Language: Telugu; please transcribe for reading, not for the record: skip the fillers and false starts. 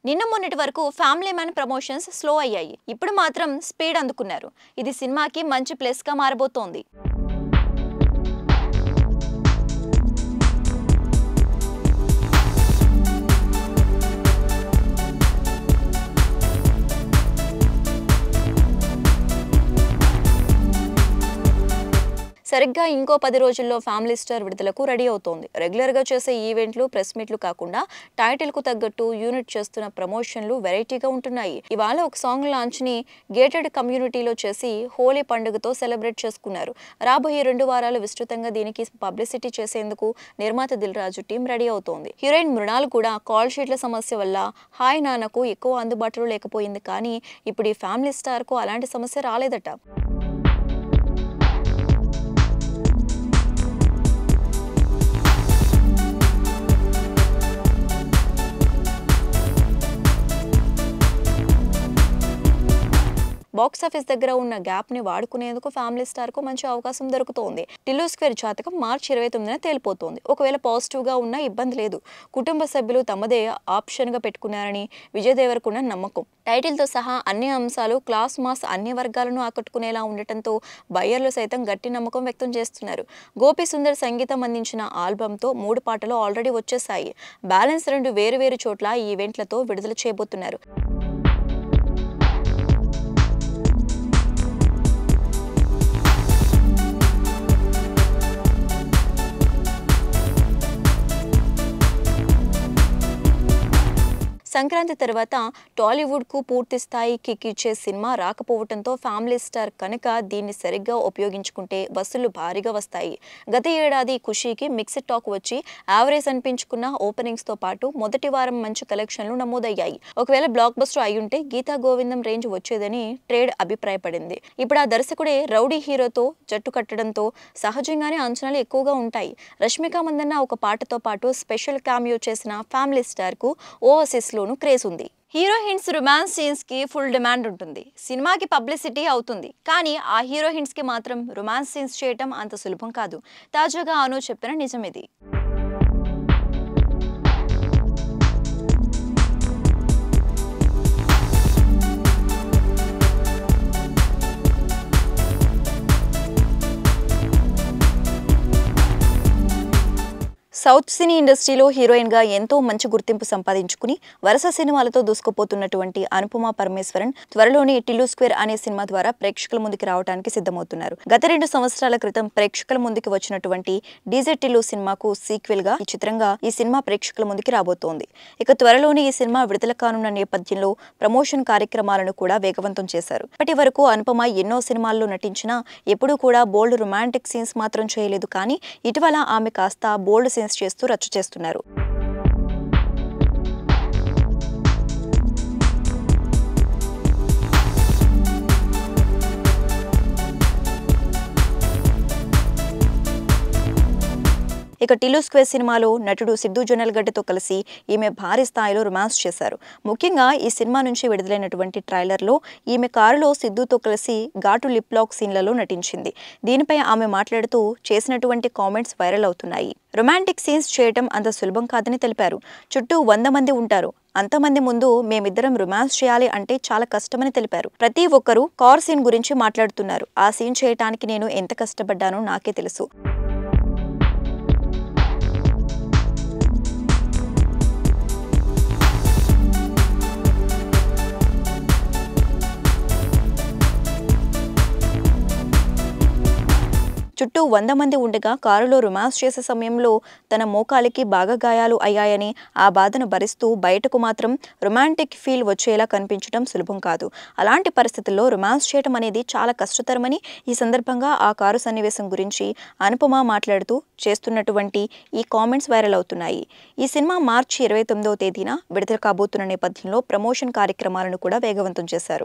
నిన్న మొన్నటి వరకు ఫ్యామిలీ మ్యాన్ ప్రమోషన్స్ స్లో అయ్యాయి. ఇప్పుడు మాత్రం స్పీడ్ అందుకున్నారు. ఇది సినిమాకి మంచి ప్లస్ గా మారబోతోంది. సరిగ్గా ఇంకో 10 రోజుల్లో ఫ్యామిలీ స్టార్ విడుదలకు రెడీ అవుతోంది. రెగ్యులర్ గా చేసే ఈవెంట్లు, ప్రెస్ మీట్లు కాకుండా టైటిల్ కు తగ్గట్టు యూనిట్ చేస్తున్న ప్రమోషన్లు వెరైటీగా ఉంటున్నాయి. ఇవాళ ఒక సాంగ్ లాంచ్ ని గేటెడ్ కమ్యూనిటీలో చేసి హోలీ పండుగతో సెలబ్రేట్ చేసుకున్నారు. రాబోయే 2 వారాలు విస్తృతంగా దీనికి పబ్లిసిటీ చేసేందుకు నిర్మాత దిల్ రాజు టీం రెడీ అవుతోంది. హీరోయిన్ మృణాల్ కూడా కాల్ షీట్ల సమస్య వల్ల హాయ్ నాన్నకు ఎక్కువ అందుబాటులో లేకపోయింది. కానీ ఇప్పుడు ఈ ఫ్యామిలీ స్టార్ కు అలాంటి సమస్య రాలేదట. బాక్స్ ఆఫీస్ దగ్గర ఉన్న గ్యాప్ ని వాడుకునేందుకు ఫ్యామిలీ స్టార్ కు మంచి అవకాశం దొరుకుతోంది. టిల్లు స్క్వేర్ జాతకం మార్చి 29న తేలిపోతోంది. ఒకవేళ పాజిటివ్ గా ఉన్నా ఇబ్బంది లేదు. కుటుంబ సభ్యులు తమదే ఆప్షన్ గా పెట్టుకున్నారని విజయ్ దేవరకొండ నమ్మకం. టైటిల్ తో సహా అన్ని అంశాలు క్లాస్ మాస్ అన్ని వర్గాలను ఆకట్టుకునేలా ఉండటంతో బయ్యర్లు సైతం గట్టి నమ్మకం వ్యక్తం చేస్తున్నారు. గోపి సుందర్ సంగీతం అందించిన ఆల్బమ్ తో 3 పాటలు ఆల్రెడీ వచ్చేసాయి. బ్యాలెన్స్ 2 వేరు చోట్ల ఈ ఈవెంట్లతో విడుదల చేయబోతున్నారు. సంక్రాంతి తర్వాత టాలీవుడ్ కు పూర్తి స్థాయి కిక్ ఇచ్చే సినిమా రాకపోవడంతో ఫ్యామిలీ స్టార్ కనుక దీన్ని సరిగ్గా ఉపయోగించుకుంటే వసూళ్లు భారీగా వస్తాయి. గత ఏడాది ఖుషీకి మిక్స్డ్ టాక్ వచ్చి యావరేజ్ అనిపించుకున్న ఓపెనింగ్స్ తో పాటు మొదటి వారం మంచి కలెక్షన్లు నమోదయ్యాయి. ఒకవేళ బ్లాక్ బస్టర్ అయ్యుంటే గీతా గోవిందం రేంజ్ వచ్చేదని ట్రేడ్ అభిప్రాయపడింది. ఇప్పుడు ఆ దర్శకుడే రౌడీ హీరోతో జట్టు కట్టడంతో సహజంగానే అంచనాలు ఎక్కువగా ఉంటాయి. రష్మిక మందన్న ఒక పాటతో పాటు స్పెషల్ క్యామియో చేసిన ఫ్యామిలీ స్టార్ కు ఓవర్సీస్ లో క్రేజ్ ఉంది. హీరోయిన్స్ రొమాన్స్ సీన్స్ కి ఫుల్ డిమాండ్ ఉంటుంది. సినిమాకి పబ్లిసిటీ అవుతుంది. కానీ ఆ హీరోయిన్స్ కి మాత్రం రొమాన్స్ సీన్స్ చేయటం అంత సులభం కాదు. తాజాగా అను చెప్పిన నిజం ఇది. సౌత్ సినీ ఇండస్ట్రీలో హీరోయిన్ గా ఎంతో మంచి గుర్తింపు సంపాదించుకుని వరుస సినిమాలతో దూసుకుపోతున్నటువంటి అనుపమ పరమేశ్వరన్ త్వరలోనే టిల్లు స్క్వేర్ అనే సినిమా ద్వారా ప్రేక్షకుల ముందుకు రావడానికి సిద్ధమవుతున్నారు. గత 2 సంవత్సరాల క్రితం ప్రేక్షకుల ముందుకు వచ్చినటువంటి డీజే టిల్లు సినిమాకు సీక్వెల్ గా ఈ చిత్రంగా ఈ సినిమా ప్రేక్షకుల ముందుకు రాబోతోంది. ఇక త్వరలోనే ఈ సినిమా విడుదల కానున్న నేపథ్యంలో ప్రమోషన్ కార్యక్రమాలను కూడా వేగవంతం చేశారు. ఇప్పటి వరకు అనుపమ ఎన్నో సినిమాల్లో నటించినా ఎప్పుడూ కూడా బోల్డ్ రొమాంటిక్ సీన్స్ మాత్రం చేయలేదు. కానీ ఇటీవల ఆమె కాస్త బోల్డ్ సీన్స్ చేస్తూ రచ్చ చేస్తున్నారు. ఇక టిల్లు స్క్వేర్ సినిమాలో నటుడు సిద్ధు జొన్నలగడ్డతో కలిసి ఈమె భారీ స్థాయిలో రొమాన్స్ చేశారు. ముఖ్యంగా ఈ సినిమా నుంచి విడుదలైనటువంటి ట్రైలర్లో ఈమె కారులో సిద్ధుతో కలిసి ఘాటు లిప్ లాక్ సీన్లలో నటించింది. దీనిపై ఆమె మాట్లాడుతూ చేసినటువంటి కామెంట్స్ వైరల్ అవుతున్నాయి. రొమాంటిక్ సీన్స్ చేయటం అంత సులభం కాదని తెలిపారు. చుట్టూ 100 మంది ఉంటారు. అంతమంది ముందు మేమిద్దరం రొమాన్స్ చేయాలి అంటే చాలా కష్టమని తెలిపారు. ప్రతి ఒక్కరూ కార్ సీన్ గురించి మాట్లాడుతున్నారు. ఆ సీన్ చేయటానికి నేను ఎంత కష్టపడ్డానో నాకే తెలుసు. చుట్టూ 100 మంది ఉండగా కారులో రొమాన్స్ చేసే సమయంలో తన మోకాలికి బాగా గాయాలు అయ్యాయని ఆ బాధను భరిస్తూ బయటకు మాత్రం రొమాంటిక్ ఫీల్ వచ్చేలా కనిపించడం సులభం కాదు. అలాంటి పరిస్థితుల్లో రొమాన్స్ చేయడం అనేది చాలా కష్టతరమని ఈ సందర్భంగా ఆ కారు సన్నివేశం గురించి అనుపమ మాట్లాడుతూ చేస్తున్నటువంటి ఈ కామెంట్స్ వైరల్ అవుతున్నాయి. ఈ సినిమా మార్చి 29వ తేదీన విడుదల కాబోతున్న నేపథ్యంలో ప్రమోషన్ కార్యక్రమాలను కూడా వేగవంతం చేశారు.